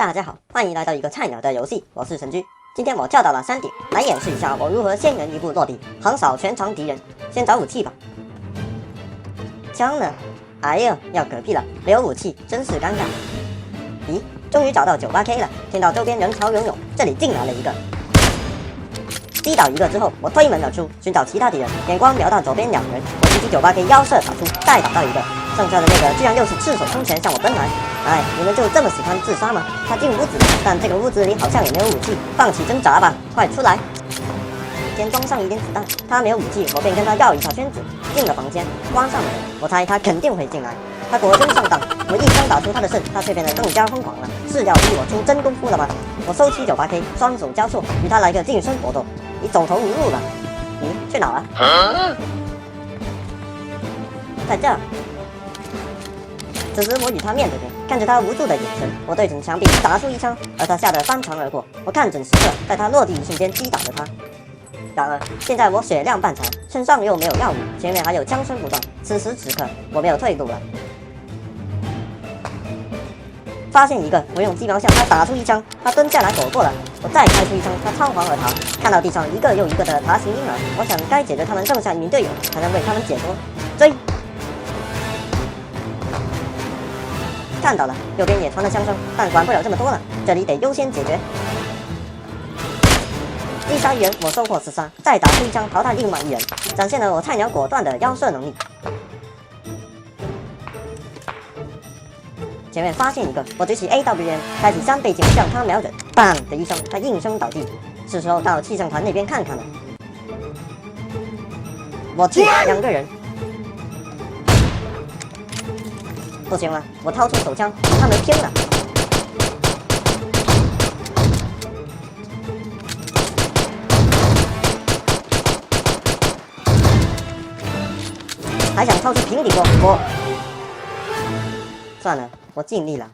大家好，欢迎来到一个菜鸟的游戏，我是神居。今天我跳到了山顶，来演示一下我如何先人一步落地，横扫全场敌人。先找武器吧。枪呢？哎呦，要嗝屁了，没有武器，真是尴尬。咦，终于找到 98K 了，听到周边人潮涌涌，这里进来了一个。击倒一个之后，我推门而出，寻找其他敌人，眼光瞄到左边两人，我举起 98K 腰射打出，再打到一个，剩下的那个居然又是赤手空拳向我奔来。哎，你们就这么喜欢自杀吗？他进屋子了，但这个屋子里好像也没有武器，放弃挣扎吧，快出来！先装上一点子弹，他没有武器，我便跟他绕一条圈子，进了房间，关上门。我猜他肯定会进来，他果真上当，我一枪打出他的肾，他却变得更加疯狂了，是要逼我出真功夫了吗？我收起 98K， 双手交错，与他来个近身搏斗。你走投无路了，你去哪了？在这儿。此时我与他面对面，看着他无助的眼神，我对准墙壁打出一枪，而他吓得翻墙而过。我看准时刻，在他落地一瞬间击倒了他。然而现在我血量半残，身上又没有药物，前面还有枪声不断。此时此刻我没有退路了。发现一个，我用鸡毛向他打出一枪，他蹲下来躲过了。我再开出一枪，他仓皇而逃。看到地上一个又一个的爬行婴儿，我想该解决他们剩下一名队友，才能为他们解脱。追！看到了，右边也传了枪声，但管不了这么多了，这里得优先解决。击杀一人，我收获14，再打出一枪淘汰另外一人，展现了我菜鸟果断的腰射能力。前面发现一个，我举起 AWM， 开启3倍镜向他瞄准，bang 的一声，他应声倒地。是时候到气象团那边看看了。我去，2个人。不行了，我掏出手枪与他们拼了。还想掏出平底锅，算了，我尽力了。